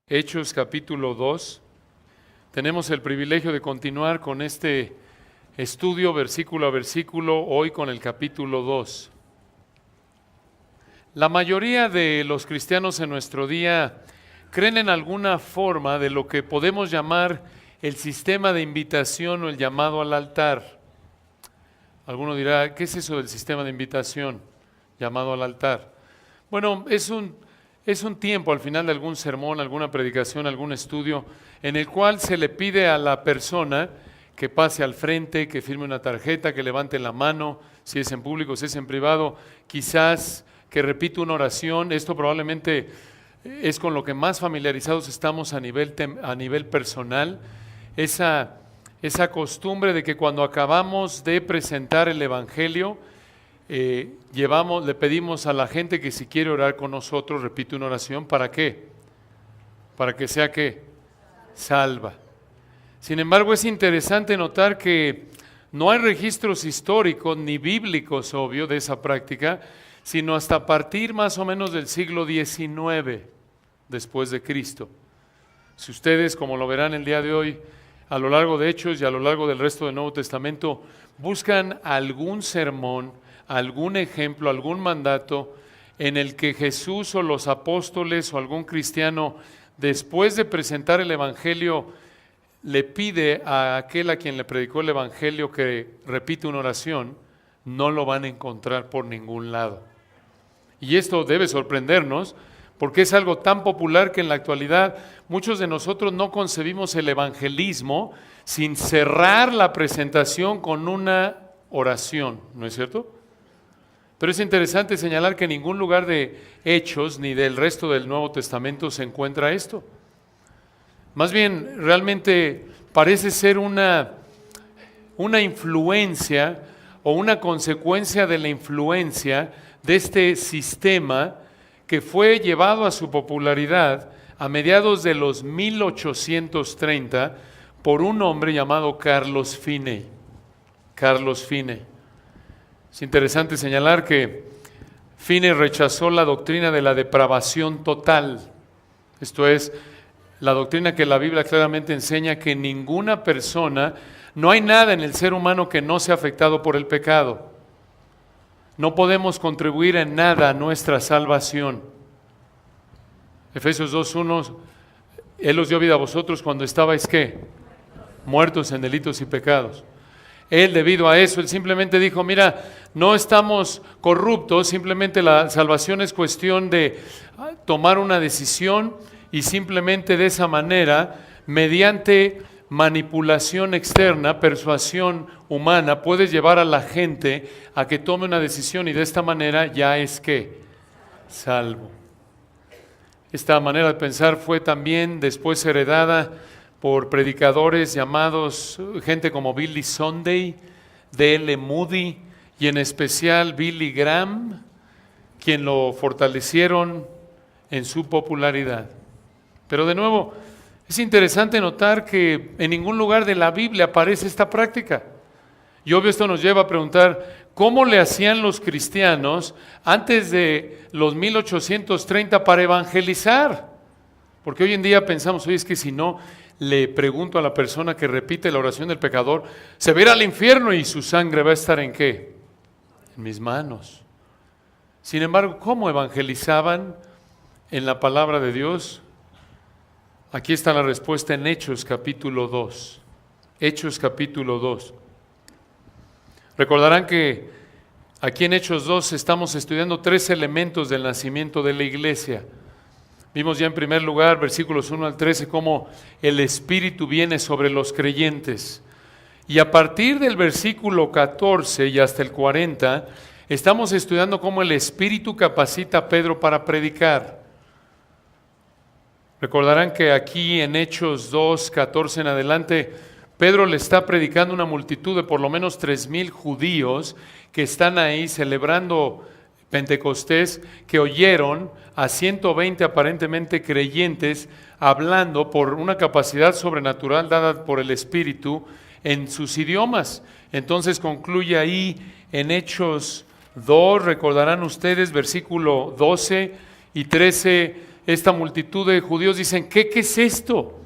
Hechos capítulo 2. Tenemos el privilegio de continuar con este estudio versículo a versículo, hoy con el capítulo 2. La mayoría de los cristianos en nuestro día creen en alguna forma de lo que podemos llamar el sistema de invitación o el llamado al altar. Alguno dirá, ¿qué es eso del sistema de invitación, llamado al altar? Bueno, es un tiempo al final de algún sermón, alguna predicación, algún estudio, en el cual se le pide a la persona que pase al frente, que firme una tarjeta, que levante la mano, si es en público, si es en privado, quizás que repita una oración. Esto probablemente es con lo que más familiarizados estamos a nivel personal. Esa costumbre de que cuando acabamos de presentar el Evangelio, le pedimos a la gente que si quiere orar con nosotros, repite una oración. ¿Para qué? Para que sea ¿qué? Salva. Sin embargo, es interesante notar que no hay registros históricos ni bíblicos, obvio, de esa práctica, sino hasta a partir más o menos del siglo XIX después de Cristo. Si ustedes, como lo verán el día de hoy, a lo largo de Hechos y a lo largo del resto del Nuevo Testamento, buscan algún sermón, algún ejemplo, algún mandato en el que Jesús o los apóstoles o algún cristiano, después de presentar el Evangelio, le pide a aquel a quien le predicó el Evangelio que repite una oración, no lo van a encontrar por ningún lado. Y esto debe sorprendernos, porque es algo tan popular que en la actualidad muchos de nosotros no concebimos el evangelismo sin cerrar la presentación con una oración, ¿no es cierto? Pero es interesante señalar que en ningún lugar de Hechos ni del resto del Nuevo Testamento se encuentra esto. Más bien, realmente parece ser una influencia o una consecuencia de la influencia de este sistema que fue llevado a su popularidad a mediados de los 1830 por un hombre llamado Carlos Finney. Carlos Finney. Es interesante señalar que Finney rechazó la doctrina de la depravación total. Esto es, la doctrina que la Biblia claramente enseña que ninguna persona, no hay nada en el ser humano que no sea afectado por el pecado. No podemos contribuir en nada a nuestra salvación. Efesios 2:1, Él os dio vida a vosotros cuando estabais, ¿qué? Muertos en delitos y pecados. Él, debido a eso, Él simplemente dijo, mira, no estamos corruptos, simplemente la salvación es cuestión de tomar una decisión y simplemente de esa manera, mediante manipulación externa, persuasión humana, puedes llevar a la gente a que tome una decisión y de esta manera ya es ¿qué? Salvo. Esta manera de pensar fue también después heredada por predicadores llamados, gente como Billy Sunday, D.L. Moody y en especial Billy Graham, quien lo fortalecieron en su popularidad. Pero de nuevo, es interesante notar que en ningún lugar de la Biblia aparece esta práctica. Y obvio esto nos lleva a preguntar, ¿cómo le hacían los cristianos antes de los 1830 para evangelizar? Porque hoy en día pensamos, oye, es que si no le pregunto a la persona que repite la oración del pecador, se va a ir al infierno y su sangre va a estar ¿en qué? En mis manos. Sin embargo, ¿cómo evangelizaban en la palabra de Dios? Aquí está la respuesta en Hechos capítulo 2. Hechos capítulo 2. Recordarán que aquí en Hechos 2 estamos estudiando 3 elementos del nacimiento de la iglesia. Vimos ya en primer lugar, versículos 1 al 13, cómo el Espíritu viene sobre los creyentes. Y a partir del versículo 14 y hasta el 40, estamos estudiando cómo el Espíritu capacita a Pedro para predicar. Recordarán que aquí en Hechos 2, 14 en adelante, Pedro le está predicando a una multitud de por lo menos 3,000 judíos que están ahí celebrando Pentecostés, que oyeron a 120 aparentemente creyentes hablando por una capacidad sobrenatural dada por el Espíritu en sus idiomas. Entonces concluye ahí en Hechos 2, recordarán ustedes, versículo 12 y 13, esta multitud de judíos dicen, ¿qué es esto?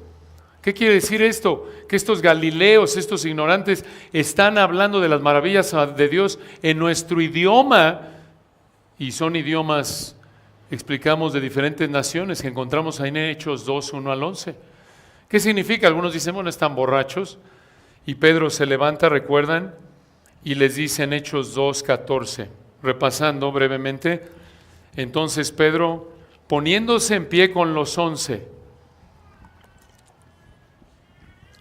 ¿Qué quiere decir esto? Que estos galileos, estos ignorantes, están hablando de las maravillas de Dios en nuestro idioma, y son idiomas, explicamos, de diferentes naciones que encontramos ahí en Hechos 2, 1 al 11. ¿Qué significa? Algunos dicen, bueno, están borrachos, y Pedro se levanta, recuerdan, y les dice en Hechos 2, 14, repasando brevemente, entonces Pedro, poniéndose en pie con los 11,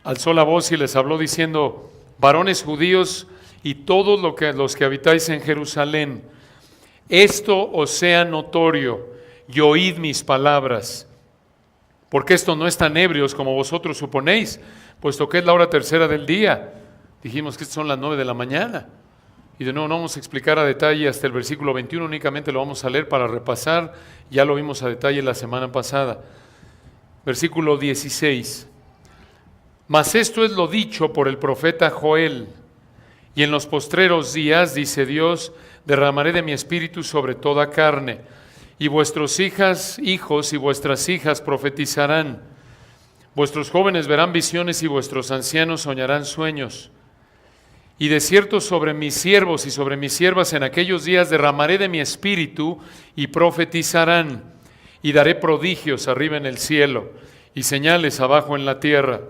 alzó la voz y les habló diciendo, varones judíos y todos los que habitáis en Jerusalén, esto os sea notorio y oíd mis palabras, porque esto no están ebrios como vosotros suponéis, puesto que es la hora tercera del día. Dijimos que son las 9 de la mañana. Y de nuevo no vamos a explicar a detalle hasta el versículo 21, únicamente lo vamos a leer para repasar, ya lo vimos a detalle la semana pasada. Versículo 16. Mas esto es lo dicho por el profeta Joel, y en los postreros días, dice Dios, derramaré de mi espíritu sobre toda carne, y vuestros hijos y vuestras hijas profetizarán, vuestros jóvenes verán visiones y vuestros ancianos soñarán sueños. Y de cierto sobre mis siervos y sobre mis siervas en aquellos días derramaré de mi espíritu y profetizarán, y daré prodigios arriba en el cielo y señales abajo en la tierra,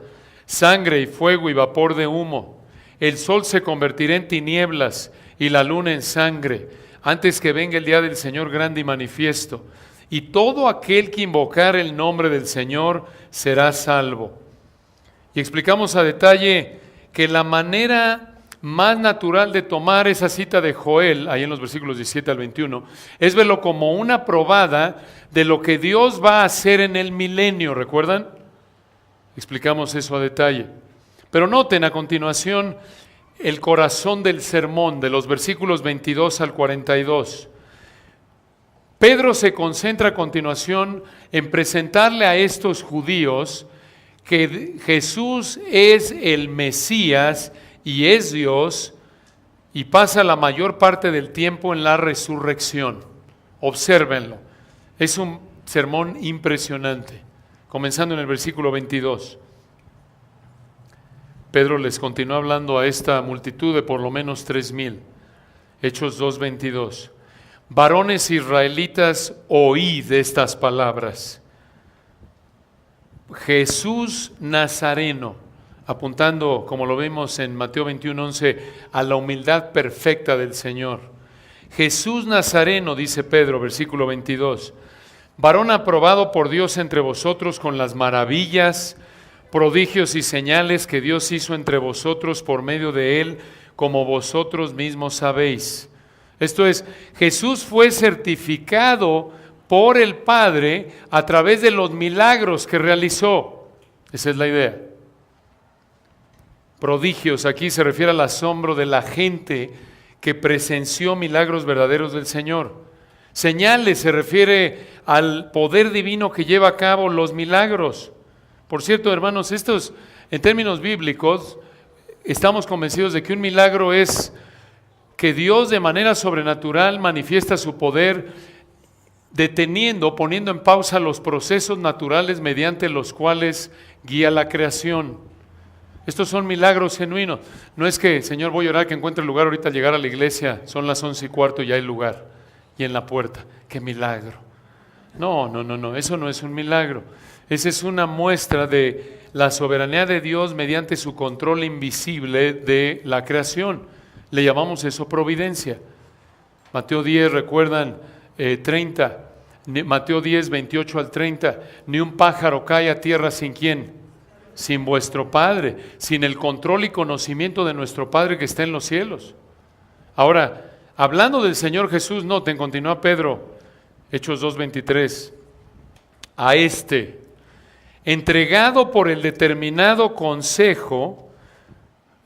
sangre y fuego y vapor de humo. El sol se convertirá en tinieblas y la luna en sangre, antes que venga el día del Señor grande y manifiesto. Y todo aquel que invocar el nombre del Señor será salvo. Y explicamos a detalle que la manera más natural de tomar esa cita de Joel, ahí en los versículos 17 al 21, es verlo como una probada de lo que Dios va a hacer en el milenio, ¿recuerdan? Explicamos eso a detalle. Pero noten a continuación el corazón del sermón, de los versículos 22 al 42. Pedro se concentra a continuación en presentarle a estos judíos que Jesús es el Mesías y es Dios, y pasa la mayor parte del tiempo en la resurrección. Obsérvenlo. Es un sermón impresionante. Comenzando en el versículo 22. Pedro les continúa hablando a esta multitud de por lo menos 3,000. Hechos 2:22. Varones israelitas, oíd estas palabras. Jesús Nazareno, apuntando, como lo vemos en Mateo 21:11, a la humildad perfecta del Señor. Jesús Nazareno, dice Pedro, versículo 22, varón aprobado por Dios entre vosotros con las maravillas, prodigios y señales que Dios hizo entre vosotros por medio de él, como vosotros mismos sabéis. Esto es, Jesús fue certificado por el Padre a través de los milagros que realizó. Esa es la idea. Prodigios, aquí se refiere al asombro de la gente que presenció milagros verdaderos del Señor. Señales se refiere al poder divino que lleva a cabo los milagros. Por cierto, hermanos, estos, en términos bíblicos, estamos convencidos de que un milagro es que Dios de manera sobrenatural manifiesta su poder deteniendo, poniendo en pausa los procesos naturales mediante los cuales guía la creación. Estos son milagros genuinos. No es que, Señor, voy a orar que encuentre lugar ahorita al llegar a la iglesia, son las 11:15 y ya hay lugar, y en la puerta. ¡Qué milagro! No, eso no es un milagro. Esa es una muestra de la soberanía de Dios mediante su control invisible de la creación. Le llamamos eso providencia. Mateo 10, recuerdan, 30. Mateo 10, 28 al 30. Ni un pájaro cae a tierra sin ¿quién? Sin vuestro Padre, sin el control y conocimiento de nuestro Padre que está en los cielos. Ahora, hablando del Señor Jesús, noten, continúa Pedro, Hechos 2, 23. A este, entregado por el determinado consejo,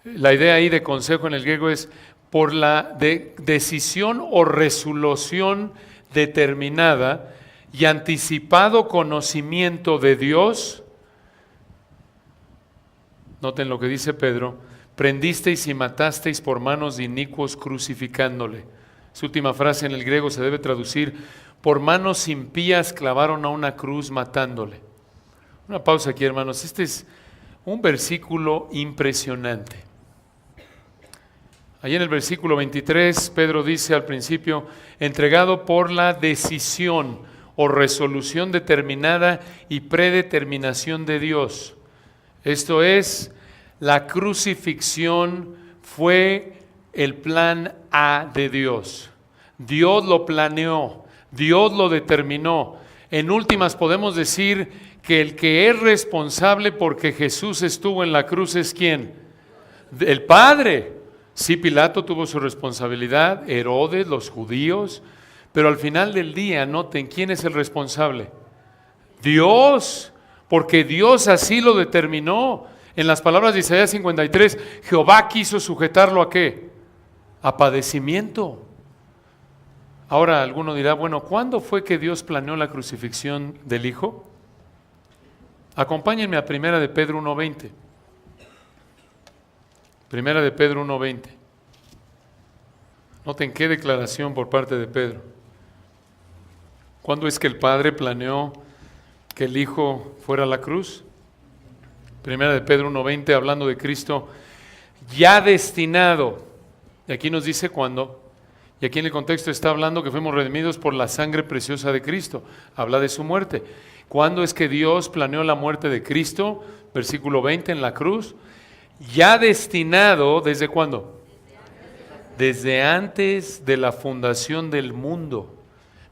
la idea ahí de consejo en el griego es por la decisión o resolución determinada y anticipado conocimiento de Dios. Noten lo que dice Pedro, prendisteis y matasteis por manos de inicuos crucificándole. Su última frase en el griego se debe traducir por manos impías clavaron a una cruz matándole. Una pausa aquí, hermanos. Este es un versículo impresionante. Allí en el versículo 23, Pedro dice al principio, entregado por la decisión o resolución determinada y predeterminación de Dios. Esto es, la crucifixión fue el plan A de Dios. Dios lo planeó, Dios lo determinó. En últimas podemos decir que el que es responsable porque Jesús estuvo en la cruz es ¿quién? El Padre. Sí, Pilato tuvo su responsabilidad, Herodes, los judíos, pero al final del día, noten, ¿quién es el responsable? Dios, porque Dios así lo determinó. En las palabras de Isaías 53, Jehová quiso sujetarlo ¿a qué? A padecimiento. Ahora alguno dirá, bueno, ¿cuándo fue que Dios planeó la crucifixión del Hijo? Acompáñenme a 1 de Pedro 1:20. 1 de Pedro 1:20. Noten qué declaración por parte de Pedro. ¿Cuándo es que el Padre planeó que el Hijo fuera a la cruz? 1 de Pedro 1:20, hablando de Cristo, ya destinado. Y aquí nos dice cuándo. Y aquí en el contexto está hablando que fuimos redimidos por la sangre preciosa de Cristo. Habla de su muerte. ¿Cuándo es que Dios planeó la muerte de Cristo? Versículo 20, en la cruz. Ya destinado, ¿desde cuándo? Desde antes de la fundación del mundo,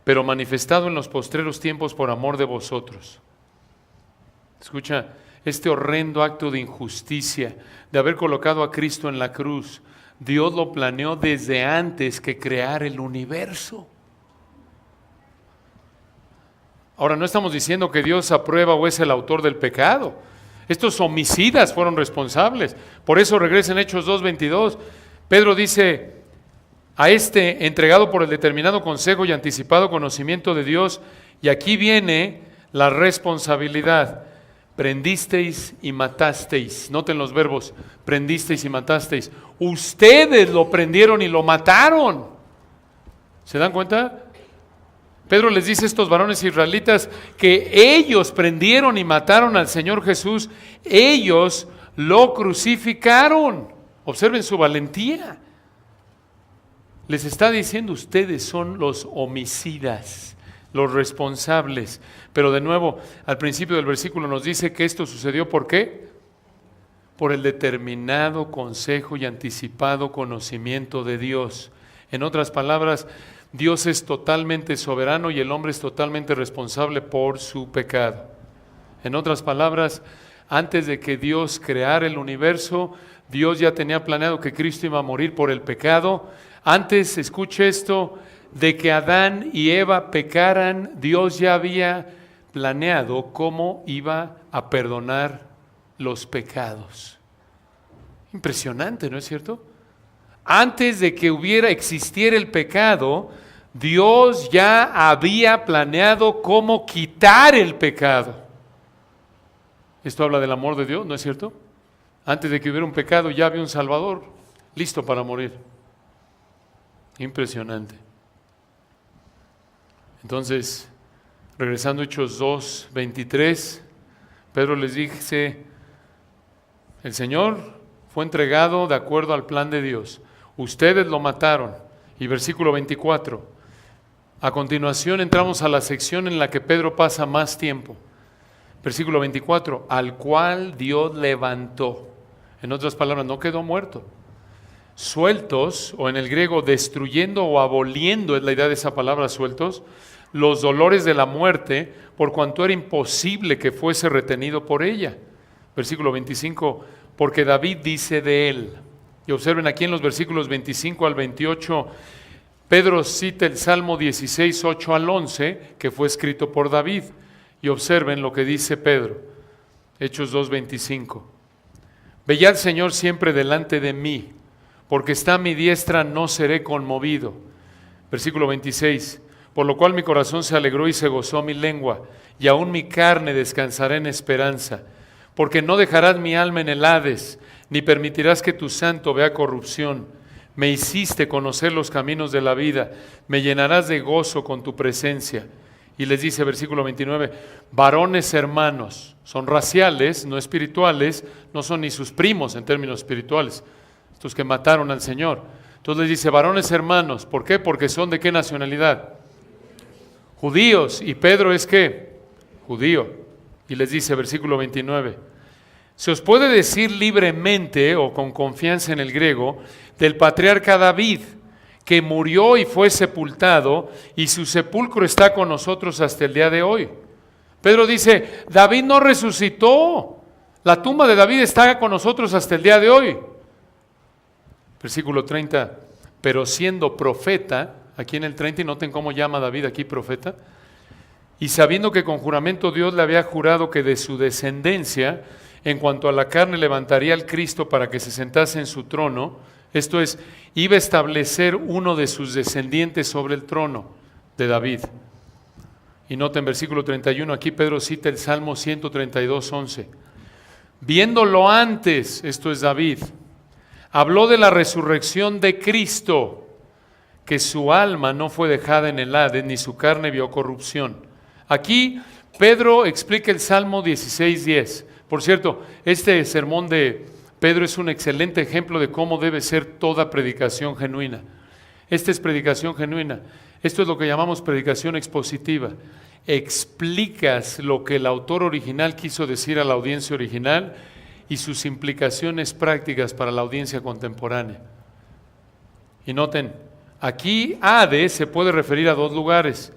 pero manifestado en los postreros tiempos por amor de vosotros. Escucha, este horrendo acto de injusticia, de haber colocado a Cristo en la cruz, Dios lo planeó desde antes que crear el universo. Ahora, no estamos diciendo que Dios aprueba o es el autor del pecado. Estos homicidas fueron responsables. Por eso regresa en Hechos 2:22. Pedro dice, a este entregado por el determinado consejo y anticipado conocimiento de Dios, y aquí viene la responsabilidad. Prendisteis y matasteis. Noten los verbos, prendisteis y matasteis. Ustedes lo prendieron y lo mataron. ¿Se dan cuenta? Pedro les dice a estos varones israelitas que ellos prendieron y mataron al Señor Jesús. Ellos lo crucificaron. Observen su valentía. Les está diciendo, ustedes son los homicidas, los responsables. Pero de nuevo, al principio del versículo nos dice que esto sucedió ¿por qué? Por el determinado consejo y anticipado conocimiento de Dios. En otras palabras, Dios es totalmente soberano y el hombre es totalmente responsable por su pecado. En otras palabras, antes de que Dios creara el universo, Dios ya tenía planeado que Cristo iba a morir por el pecado. Antes, escuche esto, de que Adán y Eva pecaran, Dios ya había planeado cómo iba a perdonar los pecados. Impresionante, ¿no es cierto? Antes de que existiera el pecado, Dios ya había planeado cómo quitar el pecado. Esto habla del amor de Dios, ¿no es cierto? Antes de que hubiera un pecado ya había un Salvador listo para morir. Impresionante. Entonces, regresando a Hechos 2:23, Pedro les dice, el Señor fue entregado de acuerdo al plan de Dios. Ustedes lo mataron. Y versículo 24. A continuación entramos a la sección en la que Pedro pasa más tiempo. Versículo 24, al cual Dios levantó. En otras palabras, no quedó muerto. Sueltos, o en el griego destruyendo o aboliendo, es la idea de esa palabra, sueltos, los dolores de la muerte, por cuanto era imposible que fuese retenido por ella. Versículo 25, porque David dice de él. Y observen aquí en los versículos 25 al 28, Pedro cita el Salmo 16, 8 al 11, que fue escrito por David. Y observen lo que dice Pedro, Hechos 2:25. Veía al Señor siempre delante de mí, porque está a mi diestra, no seré conmovido. Versículo 26. Por lo cual mi corazón se alegró y se gozó mi lengua, y aún mi carne descansará en esperanza. Porque no dejarás mi alma en el Hades, ni permitirás que tu santo vea corrupción. Me hiciste conocer los caminos de la vida, me llenarás de gozo con tu presencia. Y les dice, versículo 29, varones hermanos, son raciales, no espirituales, no son ni sus primos en términos espirituales, estos que mataron al Señor. Entonces les dice, varones hermanos, ¿por qué? Porque son ¿de qué nacionalidad? Judíos. ¿Y Pedro es qué? Judío. Y les dice, versículo 29, se os puede decir libremente o con confianza en el griego, del patriarca David, que murió y fue sepultado, y su sepulcro está con nosotros hasta el día de hoy. Pedro dice, David no resucitó, la tumba de David está con nosotros hasta el día de hoy. Versículo 30, pero siendo profeta, aquí en el 30, y noten cómo llama David aquí profeta, y sabiendo que con juramento Dios le había jurado que de su descendencia, en cuanto a la carne, levantaría al Cristo para que se sentase en su trono, esto es, iba a establecer uno de sus descendientes sobre el trono de David. Y noten versículo 31, aquí Pedro cita el Salmo 132, 11. Viéndolo antes, esto es David, habló de la resurrección de Cristo, que su alma no fue dejada en el Hades, ni su carne vio corrupción. Aquí Pedro explica el Salmo 16, 10. Por cierto, este sermón de Pedro es un excelente ejemplo de cómo debe ser toda predicación genuina. Esta es predicación genuina. Esto es lo que llamamos predicación expositiva. Explicas lo que el autor original quiso decir a la audiencia original y sus implicaciones prácticas para la audiencia contemporánea. Y noten, aquí Hades se puede referir a dos lugares.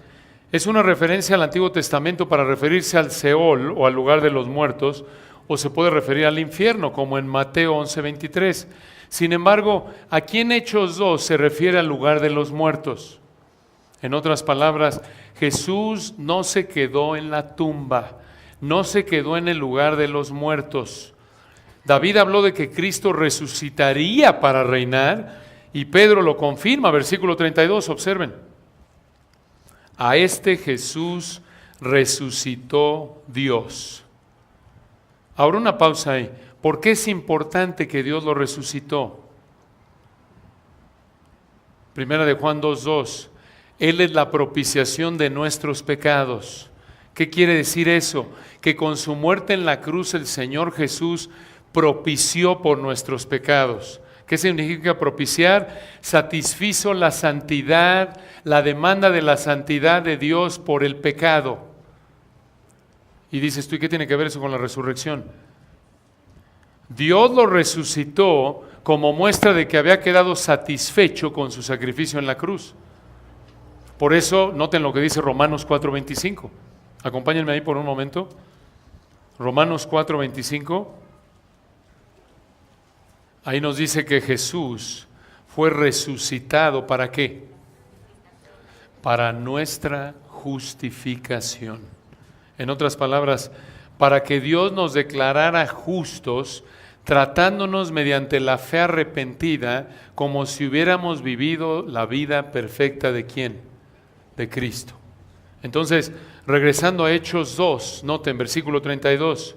Es una referencia al Antiguo Testamento para referirse al Seol o al lugar de los muertos, o se puede referir al infierno, como en Mateo 11:23. Sin embargo, aquí en Hechos 2 se refiere al lugar de los muertos. En otras palabras, Jesús no se quedó en la tumba, no se quedó en el lugar de los muertos. David habló de que Cristo resucitaría para reinar, y Pedro lo confirma, versículo 32, observen. A este Jesús resucitó Dios. Ahora una pausa ahí. ¿Por qué es importante que Dios lo resucitó? Primera de Juan 2:2. Él es la propiciación de nuestros pecados. ¿Qué quiere decir eso? Que con su muerte en la cruz el Señor Jesús propició por nuestros pecados. ¿Qué significa propiciar? Satisfizo la santidad, la demanda de la santidad de Dios por el pecado. Y dices tú, ¿y qué tiene que ver eso con la resurrección? Dios lo resucitó como muestra de que había quedado satisfecho con su sacrificio en la cruz. Por eso, noten lo que dice Romanos 4:25. Acompáñenme ahí por un momento. Romanos 4:25. Ahí nos dice que Jesús fue resucitado, ¿para qué? Para nuestra justificación. En otras palabras, para que Dios nos declarara justos, tratándonos mediante la fe arrepentida, como si hubiéramos vivido la vida perfecta ¿de quién? De Cristo. Entonces, regresando a Hechos 2, noten, versículo 32,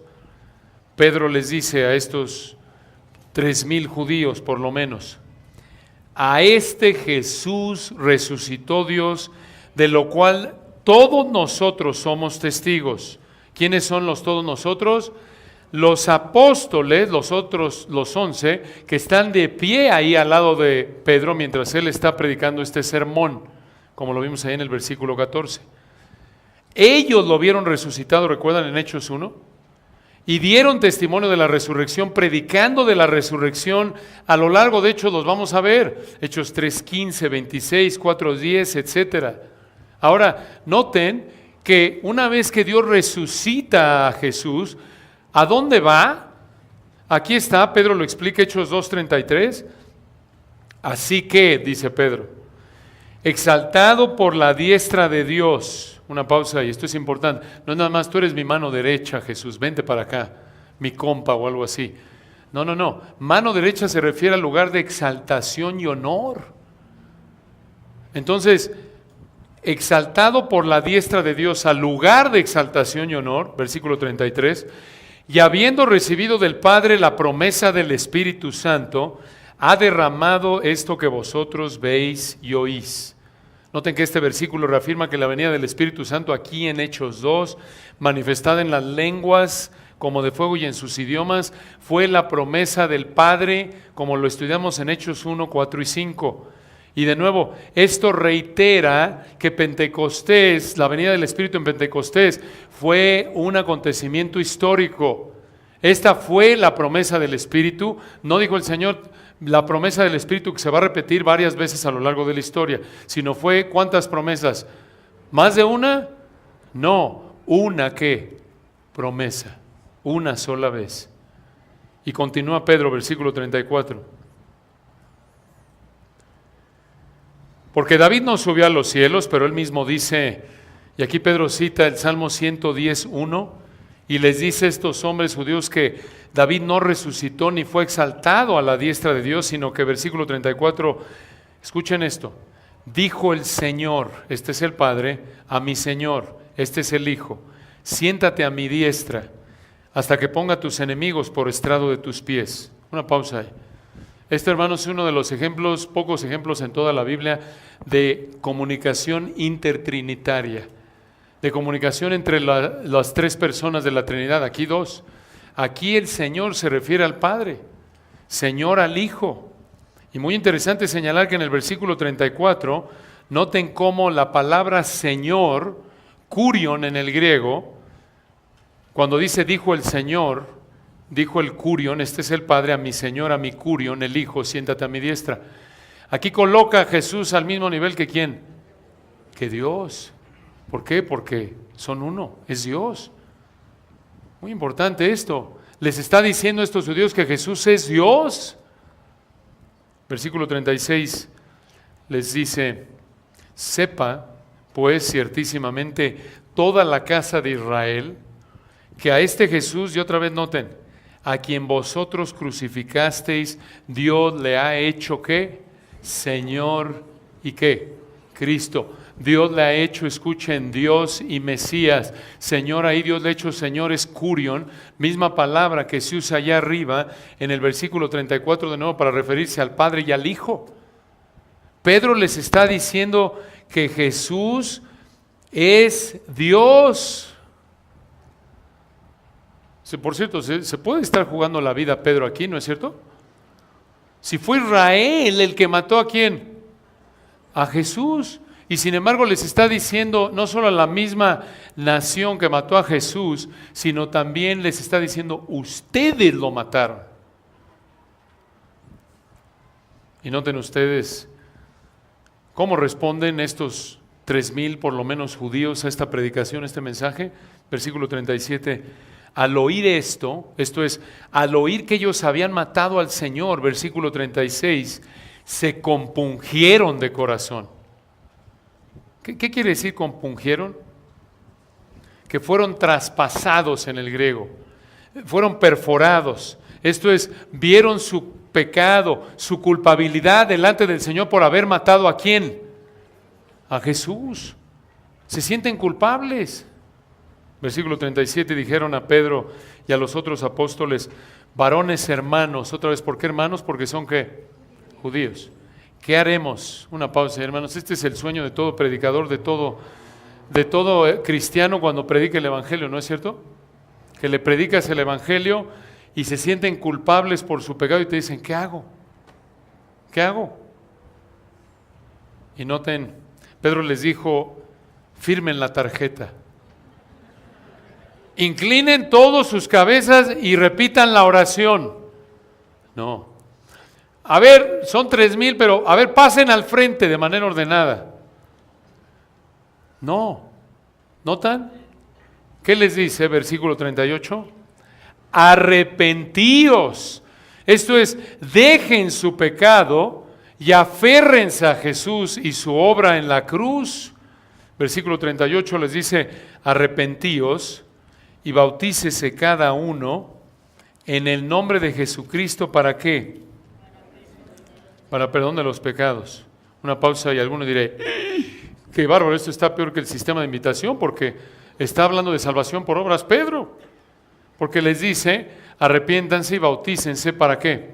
Pedro les dice a estos 3,000 judíos por lo menos, a este Jesús resucitó Dios, de lo cual todos nosotros somos testigos. ¿Quiénes son los todos nosotros? Los apóstoles, los otros, los 11, que están de pie ahí al lado de Pedro mientras él está predicando este sermón, como lo vimos ahí en el versículo 14. Ellos lo vieron resucitado, ¿recuerdan en Hechos 1? Y dieron testimonio de la resurrección, predicando de la resurrección. A lo largo de Hechos los vamos a ver, Hechos 3:15, 26, 4:10, etcétera. Ahora, noten que una vez que Dios resucita a Jesús, ¿a dónde va? Aquí está, Pedro lo explica, Hechos 2:33. Así que, dice Pedro, exaltado por la diestra de Dios. Una pausa y esto es importante. No es nada más, tú eres mi mano derecha, Jesús, vente para acá, mi compa o algo así. No. Mano derecha se refiere al lugar de exaltación y honor. Entonces, exaltado por la diestra de Dios al lugar de exaltación y honor, versículo 33, y habiendo recibido del Padre la promesa del Espíritu Santo, ha derramado esto que vosotros veis y oís. Noten que este versículo reafirma que la venida del Espíritu Santo aquí en Hechos 2, manifestada en las lenguas como de fuego y en sus idiomas, fue la promesa del Padre, como lo estudiamos en Hechos 1, 4 y 5. Y de nuevo, esto reitera que Pentecostés, la venida del Espíritu en Pentecostés, fue un acontecimiento histórico. Esta fue la promesa del Espíritu. No dijo el Señor la promesa del Espíritu que se va a repetir varias veces a lo largo de la historia, sino fue ¿cuántas promesas? ¿Más de una? No, una ¿qué? Promesa, una sola vez. Y continúa Pedro, versículo 34. Porque David no subió a los cielos, pero él mismo dice, y aquí Pedro cita el Salmo 110:1, y les dice a estos hombres judíos que David no resucitó ni fue exaltado a la diestra de Dios, sino que versículo 34, escuchen esto, dijo el Señor, este es el Padre, a mi Señor, este es el Hijo, siéntate a mi diestra hasta que ponga tus enemigos por estrado de tus pies. Una pausa ahí. Este, hermanos, es uno de los ejemplos, pocos ejemplos en toda la Biblia, de comunicación intertrinitaria, de comunicación entre las tres personas de la Trinidad. Aquí dos. Aquí el Señor se refiere al Padre, Señor al Hijo. Y muy interesante señalar que en el versículo 34, noten cómo la palabra Señor, kurion en el griego, cuando dice dijo el Señor, dijo el kurion, este es el Padre, a mi Señor, a mi kurion, el Hijo, siéntate a mi diestra. Aquí coloca a Jesús al mismo nivel que ¿quién? Que Dios. ¿Por qué? Porque son uno, es Dios. Muy importante esto. Les está diciendo a estos judíos que Jesús es Dios. Versículo 36 les dice, sepa pues ciertísimamente toda la casa de Israel que a este Jesús, y otra vez noten, a quien vosotros crucificasteis, Dios le ha hecho ¿qué? Señor y ¿qué? Cristo. Dios le ha hecho, escuchen, Dios y Mesías. Señor, ahí Dios le ha hecho Señor es kurion, misma palabra que se usa allá arriba en el versículo 34 de nuevo para referirse al Padre y al Hijo. Pedro les está diciendo que Jesús es Dios. Por cierto, se puede estar jugando la vida Pedro aquí, ¿no es cierto? Si fue Israel el que mató ¿a quién? A Jesús. Y sin embargo les está diciendo no solo a la misma nación que mató a Jesús, sino también les está diciendo ustedes lo mataron. Y noten ustedes cómo responden estos 3,000 por lo menos judíos a esta predicación, a este mensaje. Versículo 37. Al oír esto, esto es, al oír que ellos habían matado al Señor, versículo 36, se compungieron de corazón. ¿Qué quiere decir compungieron? Que fueron traspasados en el griego, fueron perforados. Esto es, vieron su pecado, su culpabilidad delante del Señor por haber matado ¿a quién? A Jesús. Se sienten culpables. Versículo 37, dijeron a Pedro y a los otros apóstoles, varones hermanos, otra vez, ¿por qué hermanos? Porque son ¿qué? Judíos. ¿Qué haremos? Una pausa, hermanos. Este es el sueño de todo predicador, de todo cristiano cuando predica el Evangelio, ¿no es cierto? Que le predicas el Evangelio y se sienten culpables por su pecado y te dicen, ¿qué hago? ¿Qué hago? Y noten, Pedro les dijo, firmen la tarjeta. Inclinen todos sus cabezas y repitan la oración. No. A ver, son 3,000, pero a ver, pasen al frente de manera ordenada. No. ¿Notan? ¿Qué les dice? Versículo 38. Arrepentíos. Esto es, dejen su pecado y aférrense a Jesús y su obra en la cruz. Versículo 38 les dice, arrepentíos y bautícese cada uno en el nombre de Jesucristo. ¿Para qué? Para perdón de los pecados. Una pausa y alguno diré, qué bárbaro, esto está peor que el sistema de invitación porque está hablando de salvación por obras Pedro. Porque les dice, arrepiéntanse y bautícense, ¿para qué?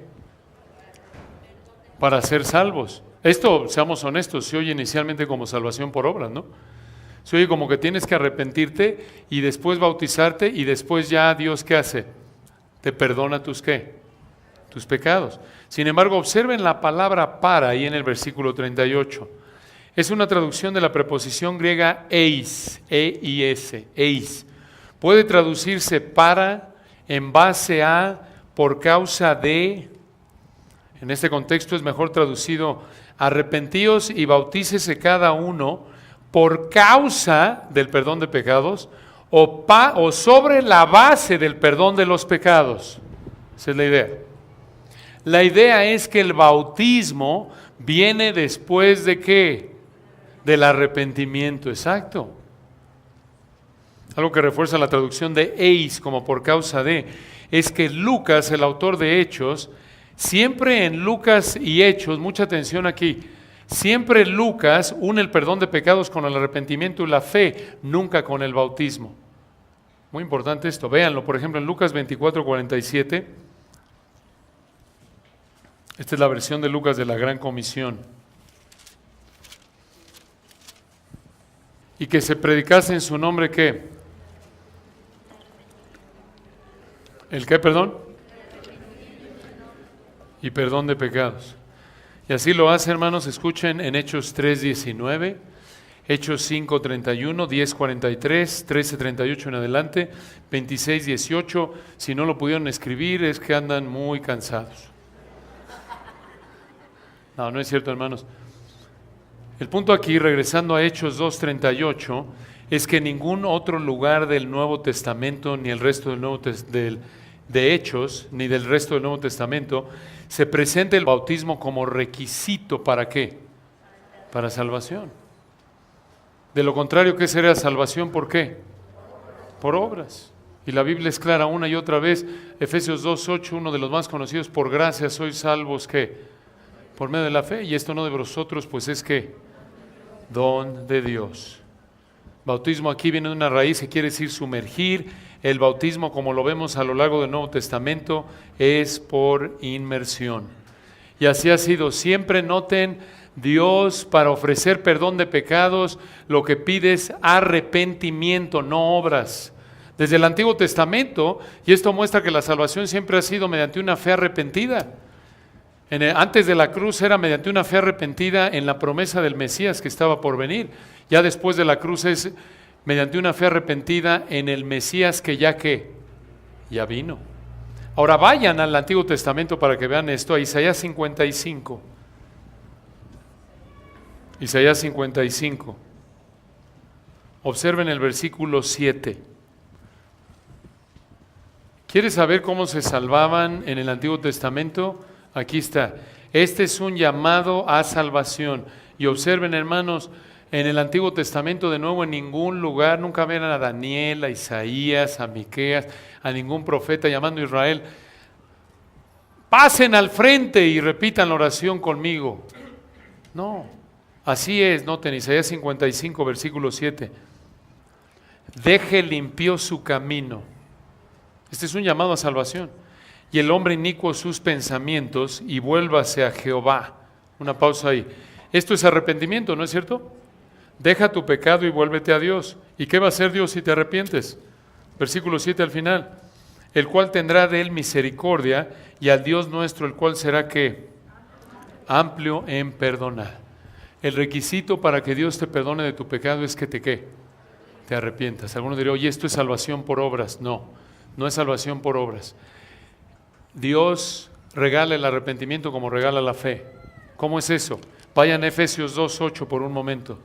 para ser salvos. Esto, seamos honestos, se oye inicialmente como salvación por obras, ¿no? Se oye como que tienes que arrepentirte y después bautizarte y después ya Dios, ¿qué hace? Te perdona tus, ¿qué? Tus pecados. Sin embargo, observen la palabra para ahí en el versículo 38. Es una traducción de la preposición griega eis, E-I-S, eis. Puede traducirse para, en base a, por causa de. En este contexto es mejor traducido, arrepentíos y bautícese cada uno por causa del perdón de pecados o sobre la base del perdón de los pecados. Esa es la idea. La idea es que el bautismo viene después de ¿qué? Del arrepentimiento, exacto. Algo que refuerza la traducción de eis como por causa de, es que Lucas, el autor de Hechos, siempre en Lucas y Hechos, mucha atención aquí, siempre Lucas une el perdón de pecados con el arrepentimiento y la fe, nunca con el bautismo. Muy importante esto, véanlo, por ejemplo en Lucas 24:47, esta es la versión de Lucas de la Gran Comisión. Y que se predicase en su nombre, ¿qué? ¿El qué, perdón? Y perdón de pecados. Y así lo hace, hermanos, escuchen en Hechos 3:19, Hechos 5:31, 10:43, 13:38 en adelante, 26:18. Si no lo pudieron escribir es que andan muy cansados. No, no es cierto, hermanos. El punto aquí, regresando a Hechos 2:38, es que ningún otro lugar del Nuevo Testamento, ni el resto de Hechos, ni del resto del Nuevo Testamento, se presenta el bautismo como requisito ¿para qué? Para salvación. De lo contrario, ¿qué sería salvación? ¿Por qué? Por obras. Y la Biblia es clara una y otra vez, Efesios 2:8, uno de los más conocidos, por gracia sois salvos, ¿qué? Por medio de la fe, y esto no de vosotros, pues es que don de Dios. Bautismo aquí viene de una raíz que quiere decir sumergir. El bautismo, como lo vemos a lo largo del Nuevo Testamento, es por inmersión. Y así ha sido. Siempre noten, Dios para ofrecer perdón de pecados, lo que pide es arrepentimiento, no obras. Desde el Antiguo Testamento, y esto muestra que la salvación siempre ha sido mediante una fe arrepentida. Antes de la cruz era mediante una fe arrepentida en la promesa del Mesías que estaba por venir. Ya después de la cruz es mediante una fe arrepentida en el Mesías que ya vino. Ahora vayan al Antiguo Testamento para que vean esto, a Isaías 55. Isaías 55. Observen el versículo 7. ¿Quieres saber cómo se salvaban en el Antiguo Testamento? Aquí está. Este es un llamado a salvación. Y observen, hermanos, en el Antiguo Testamento, de nuevo, en ningún lugar, nunca ven a Daniel, a Isaías, a Miqueas, a ningún profeta llamando a Israel. Pasen al frente y repitan la oración conmigo. No, así es, noten, Isaías 55, versículo 7. Deje limpio su camino. Este es un llamado a salvación. Y el hombre inicuo sus pensamientos y vuélvase a Jehová. Una pausa ahí. Esto es arrepentimiento, ¿no es cierto? Deja tu pecado y vuélvete a Dios. ¿Y qué va a hacer Dios si te arrepientes? Versículo 7 al final. El cual tendrá de él misericordia y al Dios nuestro, el cual será ¿qué? Amplio en perdonar. El requisito para que Dios te perdone de tu pecado es que te arrepientas. Algunos dirán, oye, esto es salvación por obras. No, no es salvación por obras. Dios regala el arrepentimiento como regala la fe. ¿Cómo es eso? Vayan a Efesios 2:8 por un momento.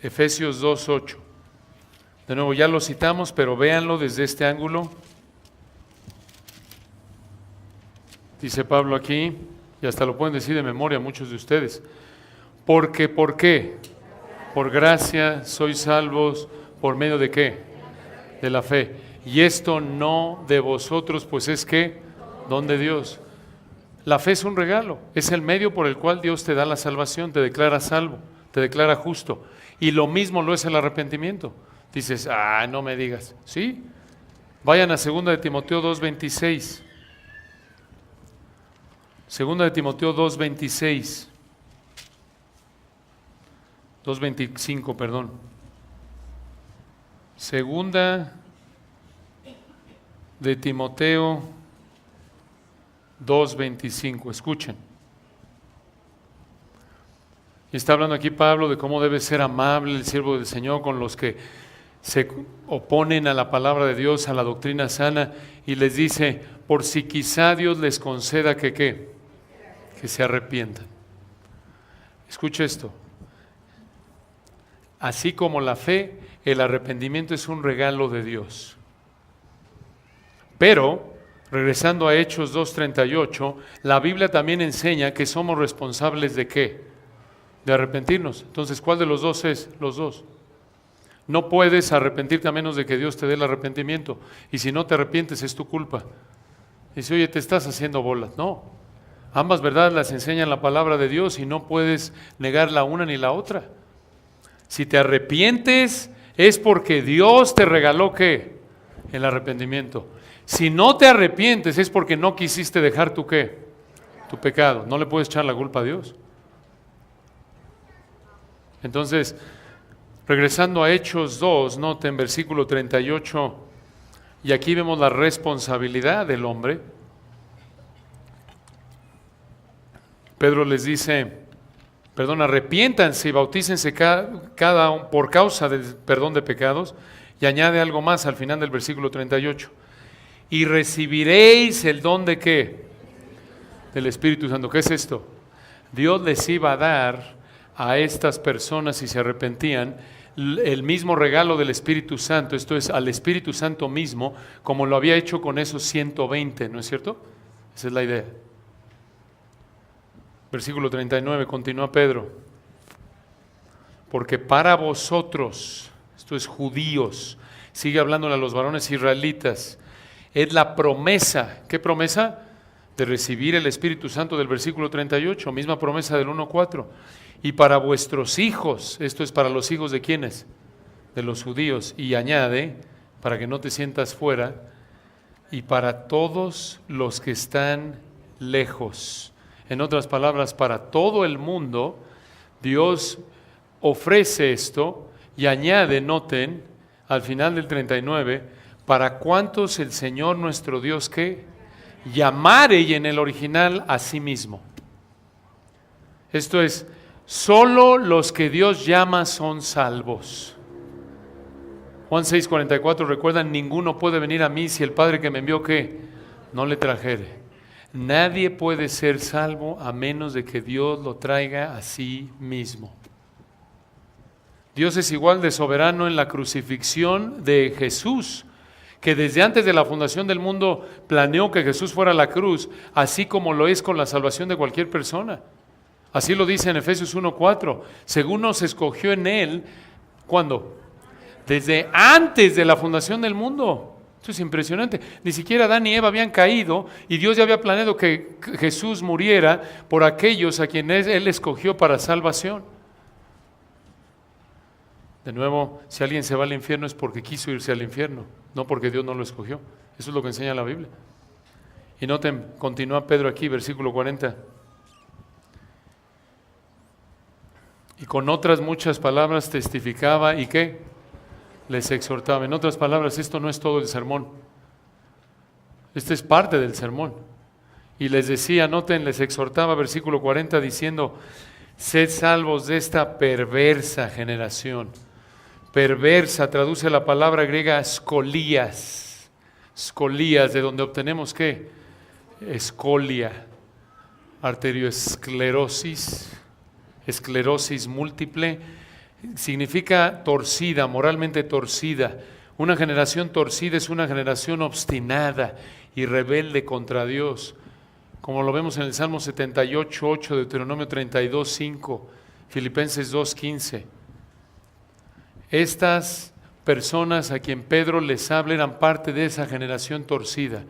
Efesios 2:8. De nuevo, ya lo citamos, pero véanlo desde este ángulo. Dice Pablo aquí, y hasta lo pueden decir de memoria muchos de ustedes. Porque, ¿por qué? Por gracia sois salvos, ¿por medio de qué? De la fe. Y esto no de vosotros, pues es que don de Dios. La fe es un regalo, es el medio por el cual Dios te da la salvación, te declara salvo, te declara justo. Y lo mismo lo es el arrepentimiento. Dices, no me digas. ¿Sí? Vayan a 2 de Timoteo 2:26. Segunda de Timoteo 2:26. 2:25, perdón. Segunda de Timoteo 2:25. Escuchen. Y está hablando aquí Pablo de cómo debe ser amable el siervo del Señor con los que se oponen a la palabra de Dios, a la doctrina sana, y les dice, por si quizá Dios les conceda que se arrepientan. Escuche esto. Así como la fe, el arrepentimiento es un regalo de Dios. Pero, regresando a Hechos 2:38, la Biblia también enseña que somos responsables ¿de qué? De arrepentirnos. Entonces, ¿cuál de los dos es? Los dos. No puedes arrepentirte a menos de que Dios te dé el arrepentimiento. Y si no te arrepientes, es tu culpa. Dice, oye, te estás haciendo bolas. No. Ambas verdades las enseña la palabra de Dios y no puedes negar la una ni la otra. Si te arrepientes, es porque Dios te regaló ¿qué? El arrepentimiento. Si no te arrepientes, es porque no quisiste dejar tu ¿qué? Tu pecado. No le puedes echar la culpa a Dios. Entonces, regresando a Hechos 2, noten versículo 38, y aquí vemos la responsabilidad del hombre. Pedro les dice, arrepiéntanse y bautícense cada uno por causa del perdón de pecados, y añade algo más al final del versículo 38, y recibiréis el don de ¿qué? Del Espíritu Santo. ¿Qué es esto? Dios les iba a dar a estas personas, si se arrepentían, el mismo regalo del Espíritu Santo, esto es, al Espíritu Santo mismo, como lo había hecho con esos 120, ¿no es cierto? Esa es la idea. Versículo 39, continúa Pedro. Porque para vosotros, esto es judíos, sigue hablándole a los varones israelitas, es la promesa. ¿Qué promesa? De recibir el Espíritu Santo del versículo 38, misma promesa del 1:4. Y para vuestros hijos, esto es para los hijos de ¿quiénes? De los judíos. Y añade, para que no te sientas fuera, y para todos los que están lejos. En otras palabras, para todo el mundo, Dios ofrece esto y añade, noten, al final del 39, para cuantos el Señor nuestro Dios, ¿qué? Llamare, y en el original, a sí mismo. Esto es, solo los que Dios llama son salvos. Juan 6:44, recuerdan, ninguno puede venir a mí si el Padre que me envió, ¿qué? No le trajere. Nadie puede ser salvo a menos de que Dios lo traiga a sí mismo. Dios es igual de soberano en la crucifixión de Jesús, que desde antes de la fundación del mundo planeó que Jesús fuera a la cruz, así como lo es con la salvación de cualquier persona. Así lo dice en Efesios 1:4, según nos escogió en Él, ¿cuándo? Desde antes de la fundación del mundo. Esto es impresionante. Ni siquiera Adán y Eva habían caído y Dios ya había planeado que Jesús muriera por aquellos a quienes Él escogió para salvación. De nuevo, si alguien se va al infierno es porque quiso irse al infierno, no porque Dios no lo escogió. Eso es lo que enseña la Biblia. Y noten, continúa Pedro aquí, versículo 40. Y con otras muchas palabras testificaba, ¿y qué? Les exhortaba. En otras palabras, esto no es todo el sermón. Este es parte del sermón. Y les decía, noten, les exhortaba, versículo 40, diciendo, sed salvos de esta perversa generación. Perversa, traduce la palabra griega scolías. Scolías, de donde obtenemos ¿qué? Escolia, arterioesclerosis, esclerosis múltiple. Significa torcida, moralmente torcida. Una generación torcida es una generación obstinada y rebelde contra Dios, como lo vemos en el Salmo 78:8, Deuteronomio 32:5, Filipenses 2:15. Estas personas a quien Pedro les habla eran parte de esa generación torcida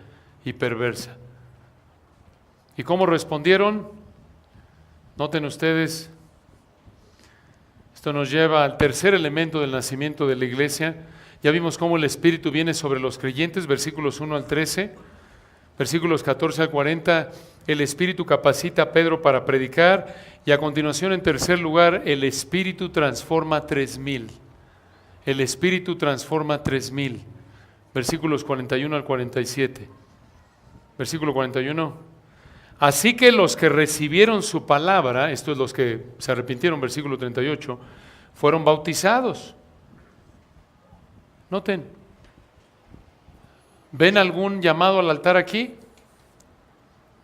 y perversa. ¿Y cómo respondieron? Noten ustedes, esto nos lleva al tercer elemento del nacimiento de la iglesia. Ya vimos cómo el Espíritu viene sobre los creyentes, versículos 1 al 13. Versículos 14 al 40, el Espíritu capacita a Pedro para predicar, y a continuación, en tercer lugar, el Espíritu transforma a 3,000. El Espíritu transforma a 3,000. Versículos 41 al 47. Versículo 41. Así que los que recibieron su palabra, esto es los que se arrepintieron, versículo 38, fueron bautizados. Noten, ¿ven algún llamado al altar aquí?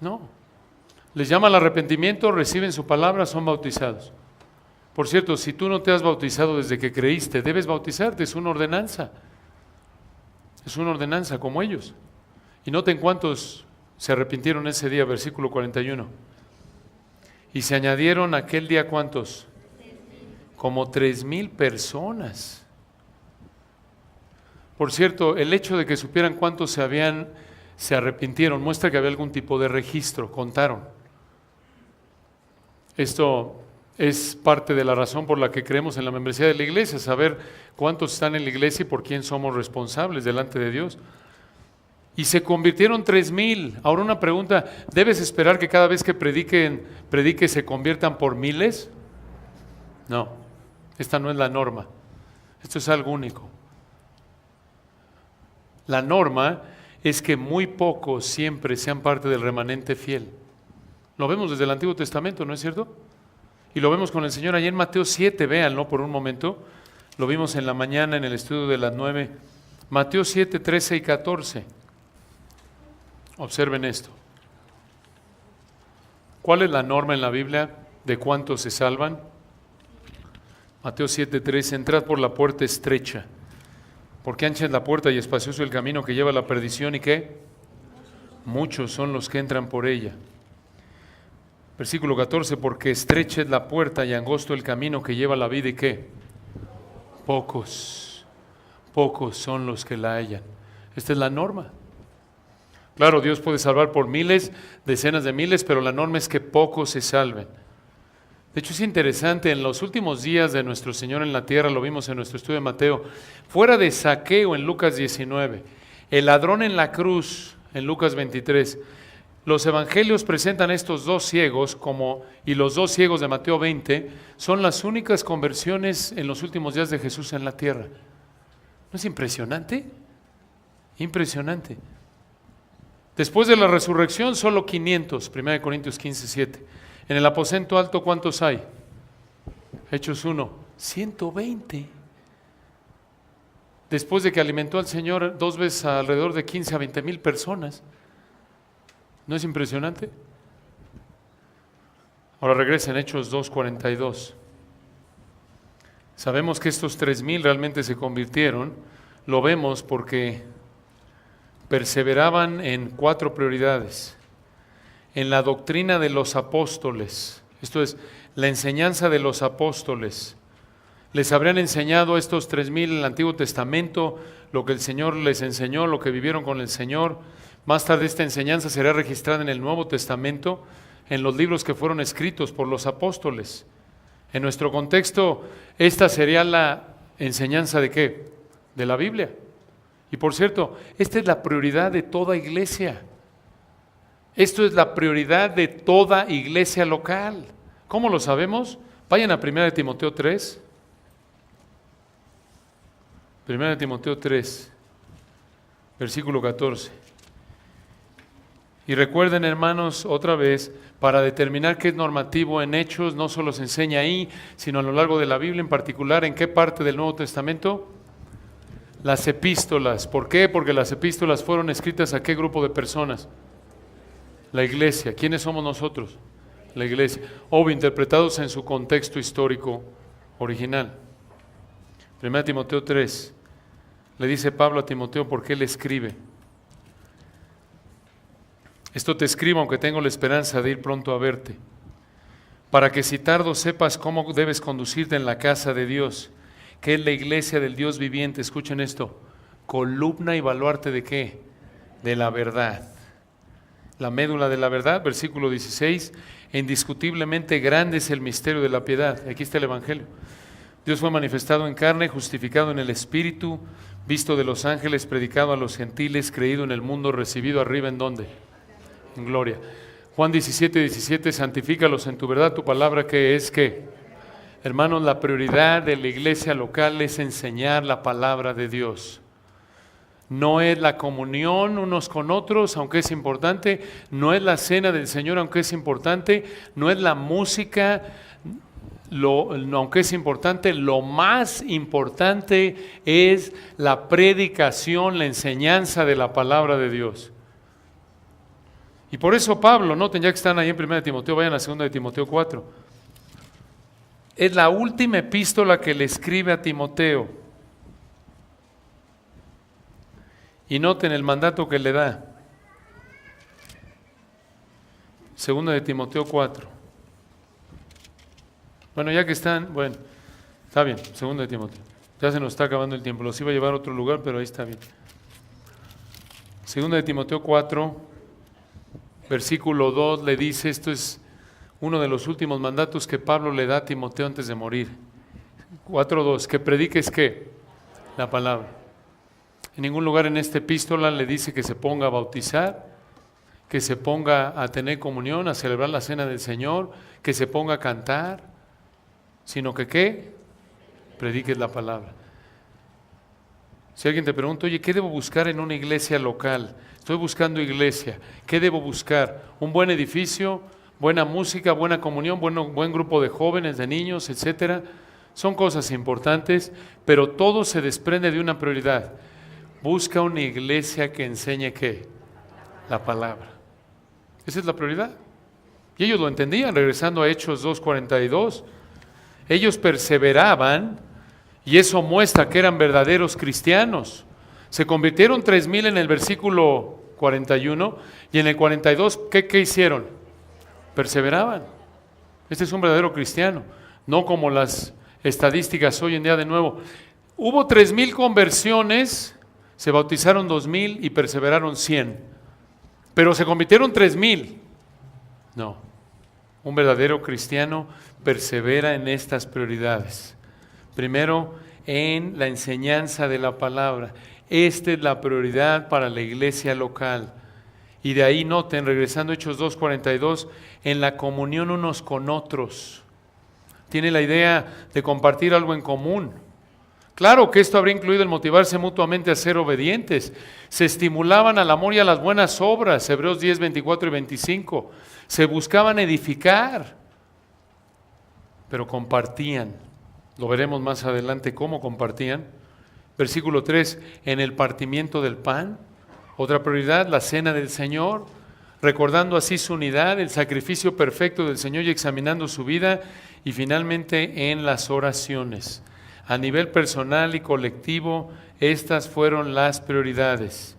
No. Les llama al arrepentimiento, reciben su palabra, son bautizados. Por cierto, si tú no te has bautizado desde que creíste, debes bautizarte, es una ordenanza. Es una ordenanza como ellos. Y noten cuántos se arrepintieron ese día, versículo 41. Y se añadieron aquel día, ¿cuántos? Como 3,000 personas. Por cierto, el hecho de que supieran cuántos se arrepintieron muestra que había algún tipo de registro, contaron. Esto es parte de la razón por la que creemos en la membresía de la iglesia, saber cuántos están en la iglesia y por quién somos responsables delante de Dios. Y se convirtieron 3,000. Ahora una pregunta, ¿debes esperar que cada vez que predique se conviertan por miles? No, esta no es la norma. Esto es algo único. La norma es que muy pocos siempre sean parte del remanente fiel. Lo vemos desde el Antiguo Testamento, ¿no es cierto? Y lo vemos con el Señor allá en Mateo 7, véanlo por un momento. Lo vimos en la mañana en el estudio de las 9. Mateo 7, 13 y 14. Observen esto. ¿Cuál es la norma en la Biblia de cuántos se salvan? Mateo 7, 13. Entrad por la puerta estrecha, porque ancha es la puerta y espacioso el camino que lleva a la perdición, ¿y qué? Muchos son los que entran por ella. Versículo 14, porque estrecha es la puerta y angosto el camino que lleva a la vida, ¿y qué? Pocos son los que la hallan. Esta es la norma. Claro, Dios puede salvar por miles, decenas de miles, pero la norma es que pocos se salven. De hecho, es interesante, en los últimos días de nuestro Señor en la tierra, lo vimos en nuestro estudio de Mateo, fuera de Zaqueo en Lucas 19, el ladrón en la cruz en Lucas 23, los evangelios presentan estos dos ciegos y los dos ciegos de Mateo 20 son las únicas conversiones en los últimos días de Jesús en la tierra. ¿No es impresionante? Impresionante. Después de la resurrección, solo 500, 1 Corintios 15, 7. En el aposento alto, ¿cuántos hay? Hechos 1, 120. Después de que alimentó al Señor 2 veces a alrededor de 15 a 20,000 personas. ¿No es impresionante? Ahora regresen, Hechos 2, 42. Sabemos que estos 3,000 realmente se convirtieron. Lo vemos porque perseveraban en 4 prioridades. En la doctrina de los apóstoles, esto es, la enseñanza de los apóstoles. Les habrían enseñado a estos 3,000 en el Antiguo Testamento, lo que el Señor les enseñó, lo que vivieron con el Señor. Más tarde esta enseñanza será registrada en el Nuevo Testamento, en los libros que fueron escritos por los apóstoles. En nuestro contexto, esta sería la enseñanza ¿de qué? De la Biblia. Y por cierto, esta es la prioridad de toda iglesia. Esto es la prioridad de toda iglesia local. ¿Cómo lo sabemos? Vayan a 1 Timoteo 3. 1 Timoteo 3, versículo 14. Y recuerden, hermanos, otra vez, para determinar qué es normativo en Hechos, no solo se enseña ahí, sino a lo largo de la Biblia, en particular, ¿en qué parte del Nuevo Testamento? Las epístolas. ¿Por qué? Porque las epístolas fueron escritas ¿a qué grupo de personas? La iglesia. ¿Quiénes somos nosotros? La iglesia. Obvio, interpretados en su contexto histórico original. 1 Timoteo 3. Le dice Pablo a Timoteo por qué le escribe. Esto te escribo aunque tengo la esperanza de ir pronto a verte, para que si tardo sepas cómo debes conducirte en la casa de Dios, que es la iglesia del Dios viviente. Escuchen esto, columna y baluarte ¿de qué? De la verdad. La médula de la verdad, versículo 16, indiscutiblemente grande es el misterio de la piedad. Aquí está el Evangelio. Dios fue manifestado en carne, justificado en el Espíritu, visto de los ángeles, predicado a los gentiles, creído en el mundo, recibido arriba ¿en dónde? en gloria. Juan 17:17, santifícalos en tu verdad, tu palabra que es que, hermanos, la prioridad de la iglesia local es enseñar la palabra de Dios. No es la comunión unos con otros, aunque es importante, no es la cena del Señor, aunque es importante, no es la música, aunque es importante, lo más importante es la predicación, la enseñanza de la palabra de Dios. Y por eso Pablo, noten ya que están ahí en 1 Timoteo, vayan a 2 Timoteo 4. Es la última epístola que le escribe a Timoteo. Y noten el mandato que le da. 2 Timoteo 4. Bueno, ya que están, bueno, está bien, 2 Timoteo. Ya se nos está acabando el tiempo, los iba a llevar a otro lugar, pero ahí está bien. 2 Timoteo 4, versículo 2 le dice, esto es uno de los últimos mandatos que Pablo le da a Timoteo antes de morir. 4:2, que prediques ¿qué? La palabra. En ningún lugar en esta epístola le dice que se ponga a bautizar, que se ponga a tener comunión, a celebrar la cena del Señor, que se ponga a cantar, sino que ¿qué? Prediques la palabra. Si alguien te pregunta, oye, ¿qué debo buscar en una iglesia local? Estoy buscando iglesia. ¿Qué debo buscar? Un buen edificio, buena música, buena comunión, buen grupo de jóvenes, de niños, etcétera. Son cosas importantes, pero todo se desprende de una prioridad. Busca una iglesia que enseñe ¿qué? La palabra. Esa es la prioridad. Y ellos lo entendían, regresando a Hechos 2:42. Ellos perseveraban y eso muestra que eran verdaderos cristianos. Se convirtieron 3,000 en el versículo 41 y en el 42, ¿qué hicieron? Perseveraban. Este es un verdadero cristiano, no como las estadísticas hoy en día de nuevo. Hubo 3,000 conversiones, se bautizaron 2,000 y perseveraron 100. Pero se convirtieron 3,000. No, un verdadero cristiano persevera en estas prioridades. Primero, en la enseñanza de la palabra. Esta es la prioridad para la iglesia local. Y de ahí noten, regresando a Hechos 2:42, en la comunión unos con otros. Tiene la idea de compartir algo en común. Claro que esto habría incluido el motivarse mutuamente a ser obedientes. Se estimulaban al amor y a las buenas obras, Hebreos 10, 24 y 25. Se buscaban edificar, pero compartían. Lo veremos más adelante cómo compartían. Versículo 3, en el partimiento del pan. Otra prioridad, la cena del Señor, recordando así su unidad, el sacrificio perfecto del Señor y examinando su vida. Y finalmente en las oraciones. A nivel personal y colectivo, estas fueron las prioridades.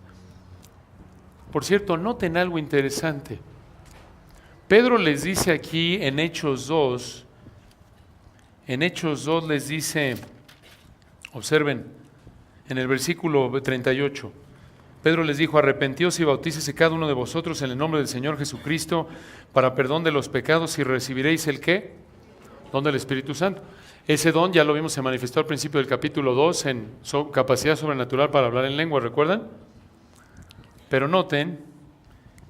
Por cierto, noten algo interesante. Pedro les dice aquí en Hechos 2 les dice, observen, en el versículo 38, Pedro les dijo, arrepentíos y bautícese cada uno de vosotros en el nombre del Señor Jesucristo para perdón de los pecados y recibiréis ¿el qué? Don del Espíritu Santo. Ese don ya lo vimos, se manifestó al principio del capítulo 2 en capacidad sobrenatural para hablar en lengua, ¿recuerdan? Pero noten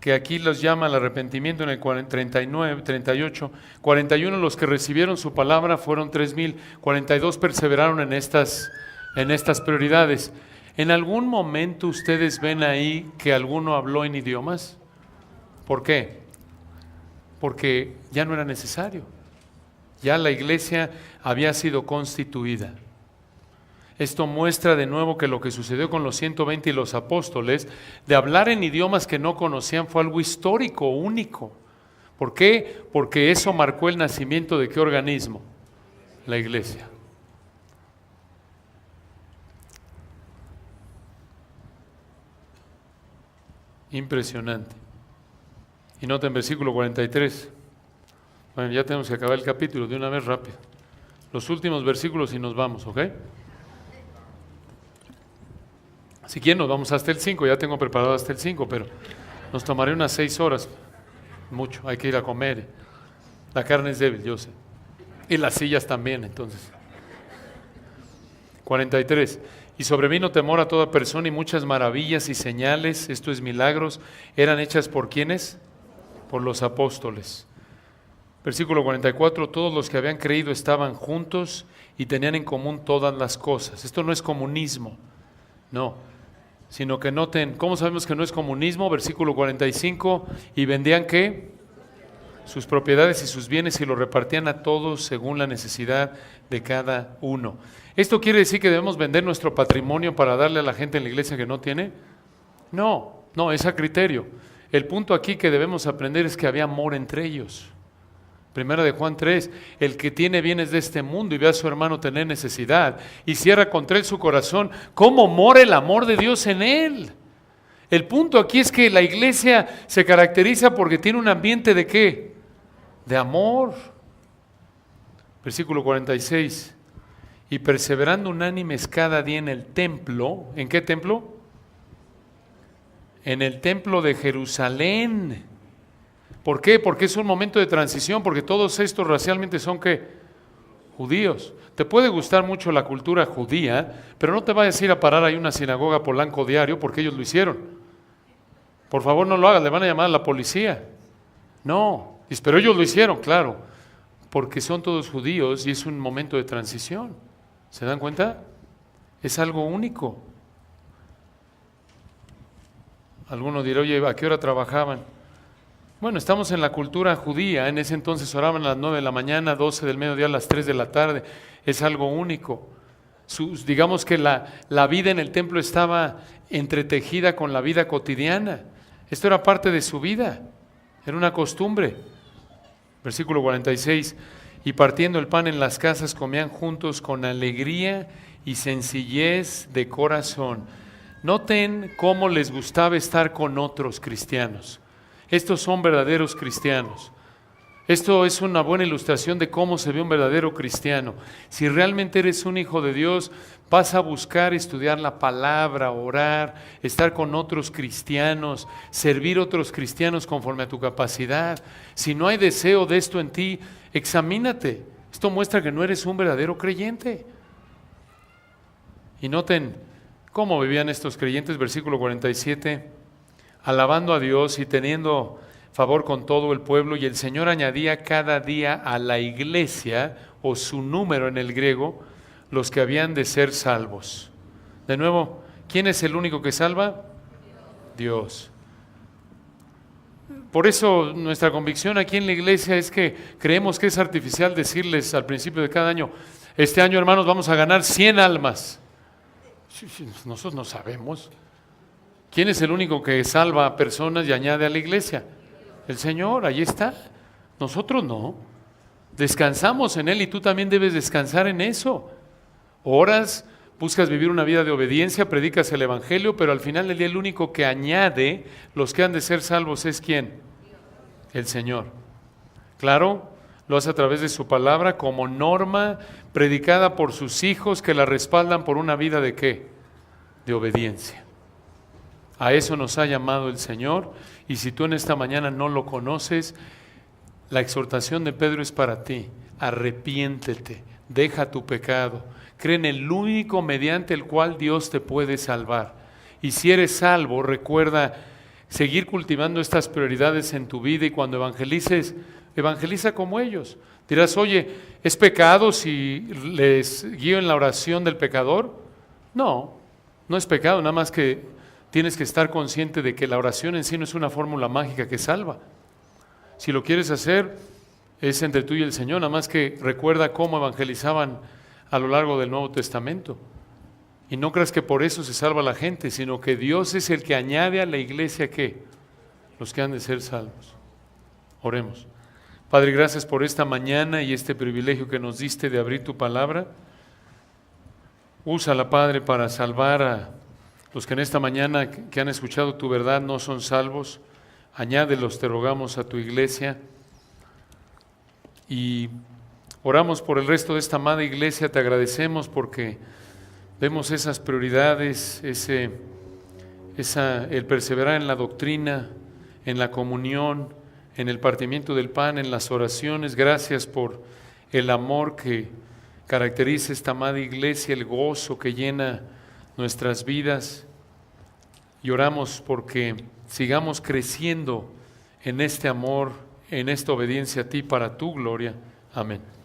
que aquí los llama al arrepentimiento en el 39, 38, 41 los que recibieron su palabra fueron 3,000, 42 perseveraron en estas prioridades. ¿En algún momento ustedes ven ahí que alguno habló en idiomas? ¿Por qué? Porque ya no era necesario. Ya la iglesia había sido constituida. Esto muestra de nuevo que lo que sucedió con los 120 y los apóstoles, de hablar en idiomas que no conocían, fue algo histórico, único. ¿Por qué? Porque eso marcó el nacimiento de ¿qué organismo? La iglesia. Impresionante. Y noten versículo 43. Bueno, ya tenemos que acabar el capítulo de una vez rápido. Los últimos versículos y nos vamos, ¿ok? Si quieren nos vamos hasta el 5, ya tengo preparado hasta el 5, pero nos tomaré unas 6 horas. Mucho, hay que ir a comer. La carne es débil, yo sé. Y las sillas también, entonces. 43. Y sobrevino temor a toda persona y muchas maravillas y señales, esto es milagros, eran hechas por ¿quiénes? por los apóstoles. Versículo 44, todos los que habían creído estaban juntos y tenían en común todas las cosas. Esto no es comunismo, no, sino que noten, ¿cómo sabemos que no es comunismo? Versículo 45, y vendían ¿qué? Sus propiedades y sus bienes y los repartían a todos según la necesidad de cada uno. ¿Esto quiere decir que debemos vender nuestro patrimonio para darle a la gente en la iglesia que no tiene? No, es a criterio. El punto aquí que debemos aprender es que había amor entre ellos. Primera de Juan 3, el que tiene bienes de este mundo y ve a su hermano tener necesidad y cierra contra él su corazón, ¿cómo mora el amor de Dios en él? El punto aquí es que la iglesia se caracteriza porque tiene un ambiente ¿de qué? De amor. Versículo 46, y perseverando unánimes cada día en el templo. ¿En qué templo? En el templo de Jerusalén. ¿Por qué? Porque es un momento de transición, porque todos estos racialmente son ¿qué? Judíos. Te puede gustar mucho la cultura judía, pero no te vayas a ir a parar ahí una sinagoga Polanco diario porque ellos lo hicieron. Por favor no lo hagas, le van a llamar a la policía. No, pero ellos lo hicieron, claro, porque son todos judíos y es un momento de transición. ¿Se dan cuenta? Es algo único. Alguno dirá, oye, ¿a qué hora trabajaban? Bueno, estamos en la cultura judía, en ese entonces oraban a las 9 de la mañana, 12 del mediodía, a las 3 de la tarde, es algo único. Digamos que la vida en el templo estaba entretejida con la vida cotidiana, esto era parte de su vida, era una costumbre. Versículo 46, y partiendo el pan en las casas comían juntos con alegría y sencillez de corazón. Noten cómo les gustaba estar con otros cristianos. Estos son verdaderos cristianos. Esto es una buena ilustración de cómo se ve un verdadero cristiano. Si realmente eres un hijo de Dios, vas a buscar estudiar la palabra, orar, estar con otros cristianos, servir a otros cristianos conforme a tu capacidad. Si no hay deseo de esto en ti, examínate. Esto muestra que no eres un verdadero creyente. Y noten cómo vivían estos creyentes, versículo 47. Alabando a Dios y teniendo favor con todo el pueblo, y el Señor añadía cada día a la iglesia, o su número en el griego, los que habían de ser salvos. De nuevo, ¿quién es el único que salva? Dios. Por eso nuestra convicción aquí en la iglesia es que creemos que es artificial decirles al principio de cada año, este año hermanos vamos a ganar 100 almas. Nosotros no sabemos. ¿Quién es el único que salva a personas y añade a la iglesia? El Señor, ahí está. Nosotros no. Descansamos en Él y tú también debes descansar en eso. Oras, buscas vivir una vida de obediencia, predicas el Evangelio, pero al final del día el único que añade los que han de ser salvos es ¿quién? El Señor. Claro, lo hace a través de su palabra como norma predicada por sus hijos que la respaldan por una vida ¿de qué? De obediencia. A eso nos ha llamado el Señor, y si tú en esta mañana no lo conoces, la exhortación de Pedro es para ti. Arrepiéntete, deja tu pecado, cree en el único mediante el cual Dios te puede salvar. Y si eres salvo, recuerda seguir cultivando estas prioridades en tu vida, y cuando evangelices, evangeliza como ellos. Dirás, oye, ¿es pecado si les guío en la oración del pecador? No es pecado, nada más que tienes que estar consciente de que la oración en sí no es una fórmula mágica que salva. Si lo quieres hacer, es entre tú y el Señor, nada más que recuerda cómo evangelizaban a lo largo del Nuevo Testamento. Y no creas que por eso se salva la gente, sino que Dios es el que añade a la iglesia ¿qué? Los que han de ser salvos. Oremos. Padre, gracias por esta mañana y este privilegio que nos diste de abrir tu palabra. Úsala, Padre, para salvar a los que en esta mañana que han escuchado tu verdad no son salvos. Añádelos, te rogamos, a tu iglesia. Y oramos por el resto de esta amada iglesia. Te agradecemos porque vemos esas prioridades, el perseverar en la doctrina, en la comunión, en el partimiento del pan, en las oraciones. Gracias por el amor que caracteriza esta amada iglesia, el gozo que llena nuestras vidas, y oramos porque sigamos creciendo en este amor, en esta obediencia a ti para tu gloria. Amén.